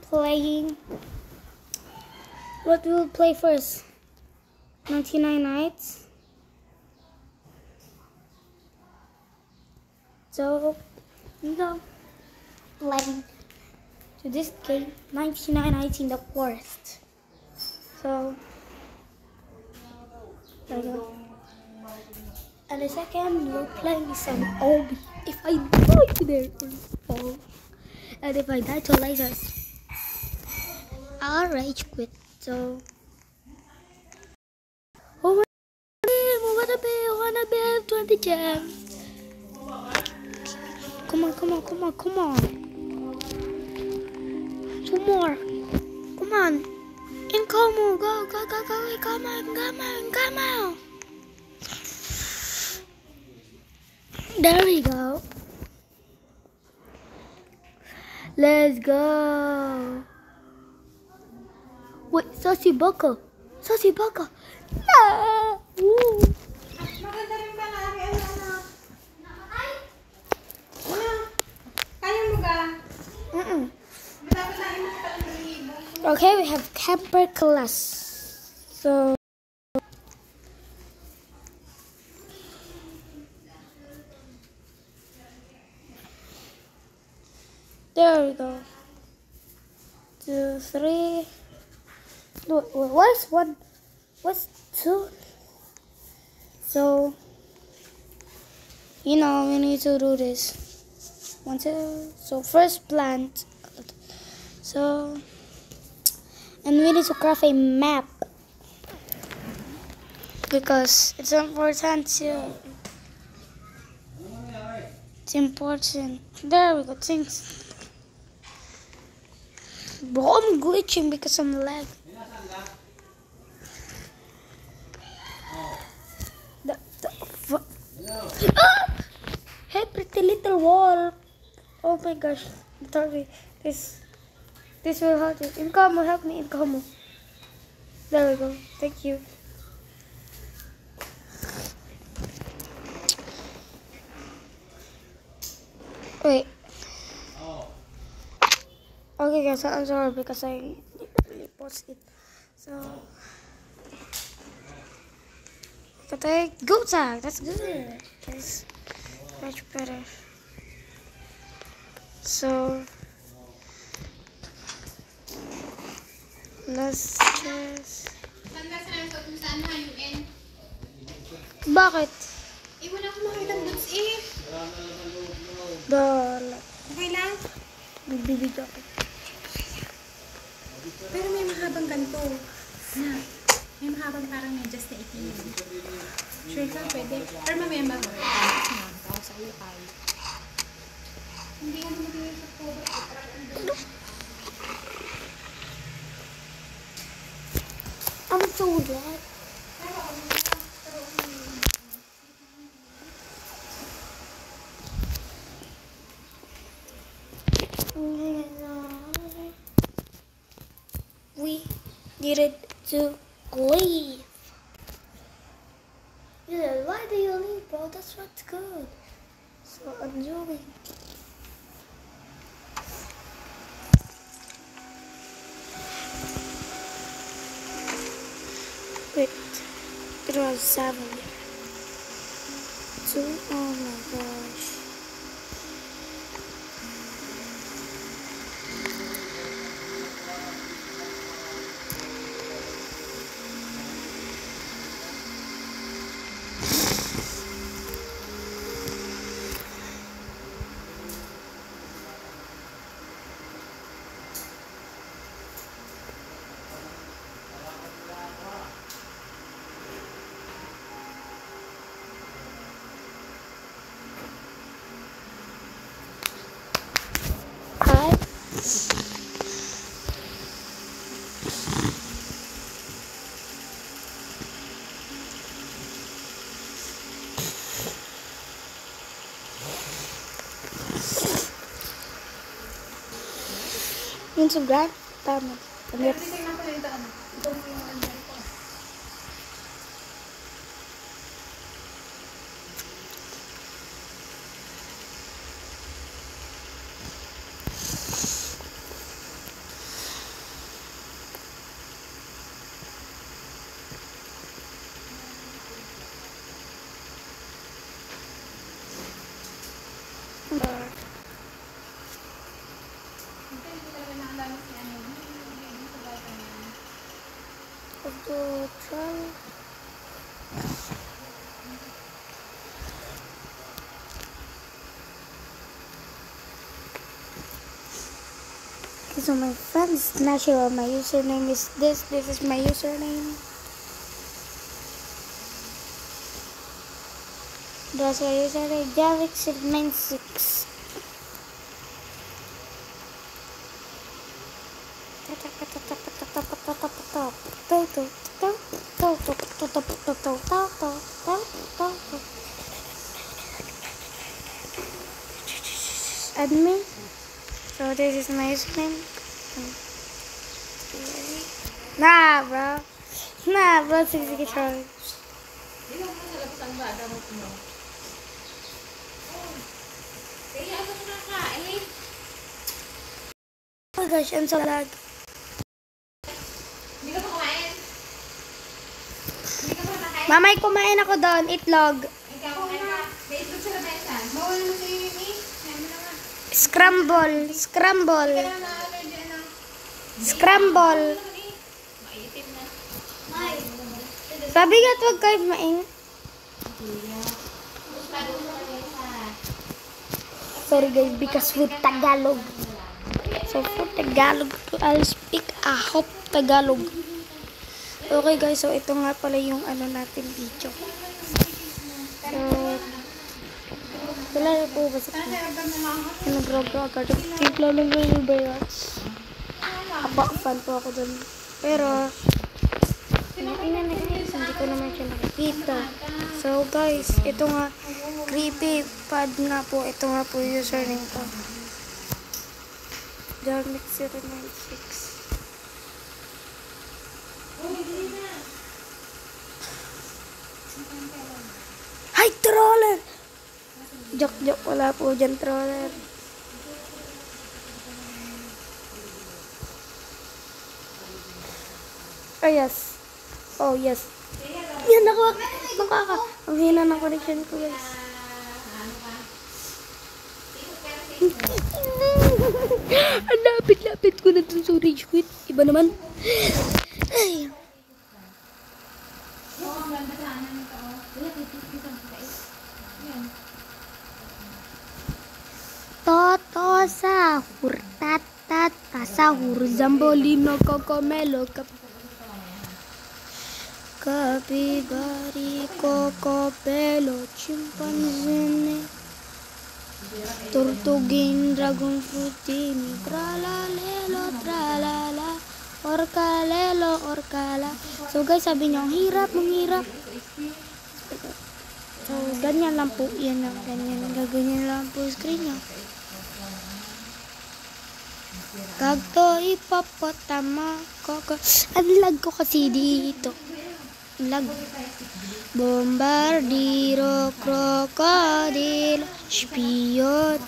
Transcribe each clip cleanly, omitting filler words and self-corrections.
playing. What will play first? 99 Nights. So we go playing to this game 99 Nights in the Forest. So there we go. And the second we're playing some Obi. If I die there, fall. And if I die to lasers, I'll rage quit. So oh I wanna be 20 gems. Come on. Two more. Come on. Incomo, go. Come on. There we go. Let's go. Wait, Saucy Baka. No. Maganda rin pala. Kaya mo ga? Okay, we have camper class. So there we go. 2, 3. No, what's 1? What's 2? So we need to do this. 1, 2. So first plant. So and we need to craft a map because it's important to. It's important. There we go. Things. Bro, I'm glitching because I'm lag. Hey, pretty little wall. Oh my gosh. Sorry. This will hurt you. Incomo, help me, Incomo. There we go. Thank you. Wait. Okay guys, I'm sorry because I really paused it. So okay, go tag. That's good. That's much better. So let's just. Bakit? Wala akong makitang boots eh. Okay lang? Bibigyan ako. Pero may mahabang ganito. May mahabang parang medyas na itim. Sure ka, pwede. Pero mamaya mag-record. Ako sa iyo ay. Hindi ka naman yung sa cover. I'm so glad. We needed to leave. Yeah, why do you leave, bro? That's what's good. So enjoying. Wait, it was 7. 2. Oh my gosh. Yun sobrang tama. Pero hindi na pala ito. Ito yung under ko. naalala si ano. Yung sa vitamin. Ito, try. So my friends, not sure my username is this. This is my username. That's my username, Javix96. Admin. So this is my username. Nah, bro. Sige, try. Hindi mo sa labas ang bada mo mo. Kaya ako na kain. Oh my gosh, I'm so lag. Hindi ka pa kumain? Hindi ka pa nakain? Mamay, kumain ako doon, itlog. Ikaw kumain ka? May itlog sa lamesa. Bawal mo sa iyo, Mimi. Sabi naman. Scramble. Kaya naman na-allergy na. Scramble. Maitim na. Sabi nga, huwag kayo maing. Sorry guys, because for Tagalog. So for Tagalog, I'll speak a hope Tagalog. Okay guys, so ito nga pala yung ano natin video. So, wala na po ba sa nag-rog-rog. Tigla lang ko yung bayats. Fan po ako dun. Pero, hindi ko naman siya nakikita. So guys, ito nga, creepy pad nga po. Ito nga po yung username ko. Jarmix096. Hi, troller! Joke, wala po dyan, troller. Oh, yes. Oh, yes. Yan, nakaka. Ang hina ng connection ko, guys. Ang lapit-lapit ko na dun sa rage quit. Iba naman. Ay. Toto sahur, tatata sahur, zambolino, cocomelo, capibari, cocopelo, chimpanzee, tortugin, dragon frutini, tralalelo, tralala, orcalelo, orcala. So guys, sabi niyo, ang hirap. So, ganyan lang po. Yan lang. Ganyan lang po screen niya. Gagto ipapotama koko. Ang lag ko kasi dito. Lag. Bombardiro, krokodil, spion.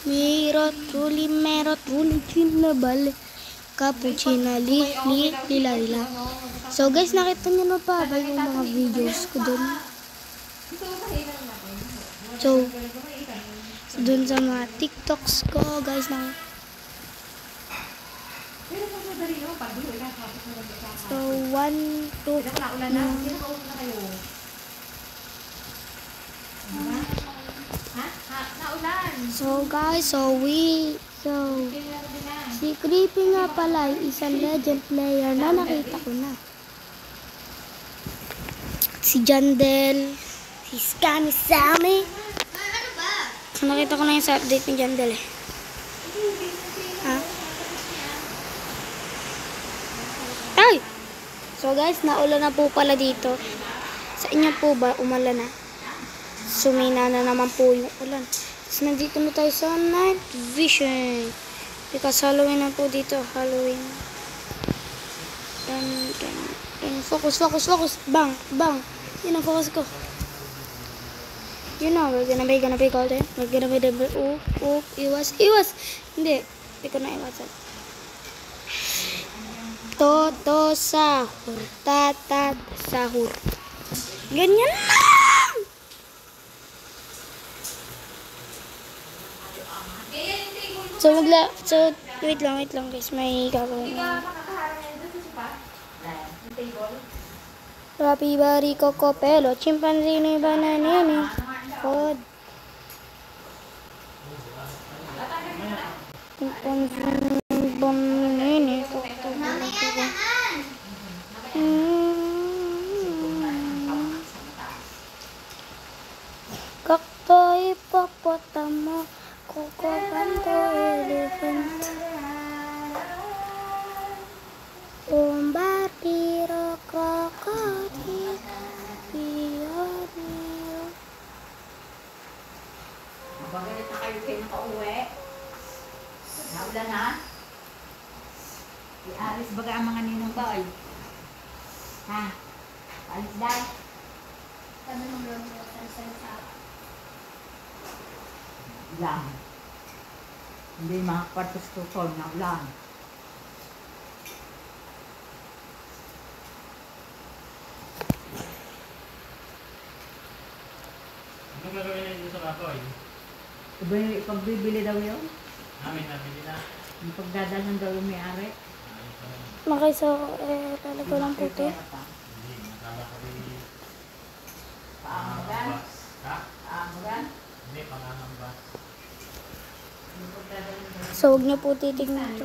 Mirot, ruli, chinabal. Cappuccino, lila. So guys, nakita niyo na pa ba yung mga videos ko dun? So, dun sa mga TikToks ko, guys, na. So, 1, 2, So guys, si Creepy nga pala ay isang legend player na nakita ko na. Si Jandel, si Scammy Sammy. Nakita ko na yung sa update ni Jandel eh. Ha? Ay! So guys, naulan na po pala dito. Sa inyo po ba umulan na? Sumina na naman po yung ulan. Tapos nandito na tayo sa night vision. Because Halloween na po dito. Halloween. Focus. Bang. Yun ang focus ko. You know, we're gonna be golden. We're gonna be the... Iwas. Hindi ko na iwasan. Toto sahur. Tatat sahur. Ganyan lang! wait lang guys. May gagawin. Rapi bari coco pelo, chimpanzee ni bananini. Pod. Chimpanzee ni bananini. Kakto hippopotamus, coco panto elephant. Bombardiro crocodile, pionero. Magalit na kayo kayo nakauwi. Naulan na. Ialis baga ang mga ninong ko ay. Ha? Alis dahil. Sabi mo lang mo sa Ulan. Hindi makakwartos tukol na ulan. Anong gagawin niyo sa kakoy? Pagbibili daw yun. Namin nabili na. Yung pagdadalan daw yung may-ari. Makisa talaga lang puti. Hindi, nakala ko rin. Paangagan. Bus. Ha? Paangagan. Hindi, pangangang bus. Yung pagdadalan daw. So, huwag niyo po titignan ito.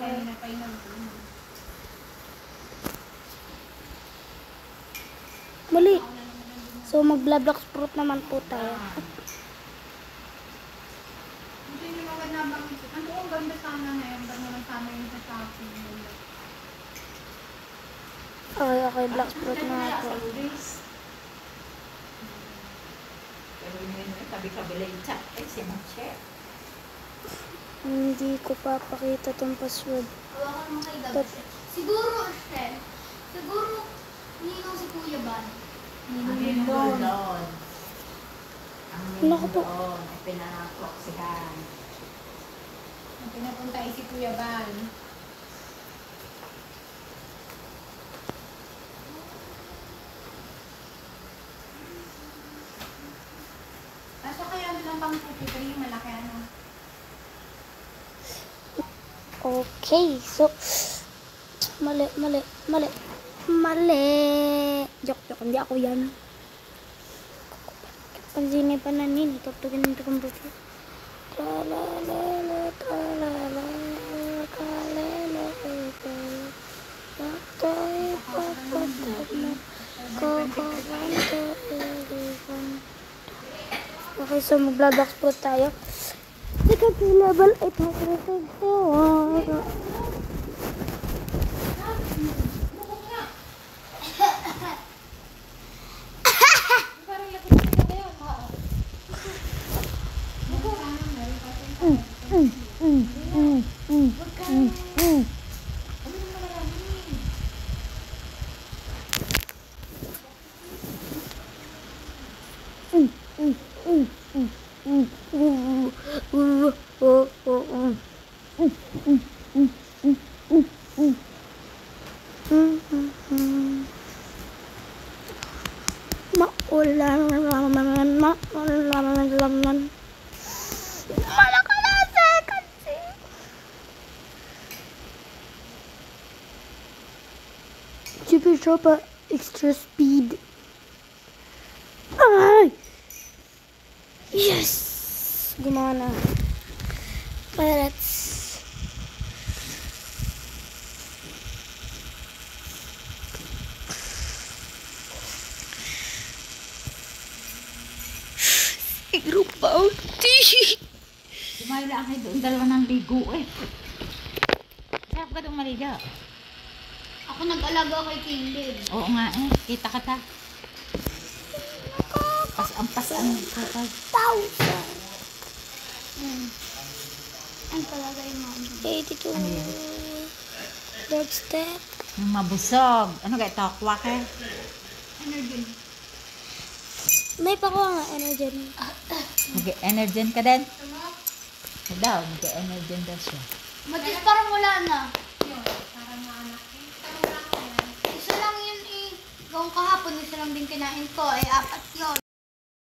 Mali. So, mag-black fruit naman po tayo. Hindi nyo naman nabanggit. Ano ang ganda sana ngayon? Ganda naman sana yung sa shopping. Okay, black fruit na Sa po. Luis. Pero yun, tabi-kabila yung chat. Eh, sinang-share. Hindi ko papakita tong password. Hawakan mo kay Gabs. Siguro, Shell. Siguro, ninong si Kuya Ban. Ang ninong doon. Ang Naku ninong po. doon. Ay pinanaproksihan. Ang pinapunta ay si Kuya Ban. Kaso kaya nilang pang 53, malaki ano. Okay, so, mali. Joke, hindi ako yan. Pansin pa na nini, tugtugin nito kong buto. Talalala, talala, kalala, Tatay, papatag mo, kakakanto, elephant. Okay, so mag-black fruit tayo. Teka, level 8 na ito. Parang lapit na kayo. Buko. Super Chopper extra speed. Ay! Yes! Gumana. Pirates. Group bounty. Sumayo lang kayo doon. Dalawa ng ligo eh. Sarap ka doon maligo. Ako nag-alaga kay Kindle. Oo nga eh. Kita ka ta. Pas-ampas-an. 1,000. Ang talaga yung mga 82. Ano yan? Dog step. Yung mabusog. Ano kaya tokwa ka? energy. May pakuha nga energy. Mag-energen ka din? Daw, mag-energen daw siya. Matis parang wala na. Yun, parang maanak. Isa lang yun eh. Gawang kahapon, isa lang din kinain ko. Eh, 4 yun.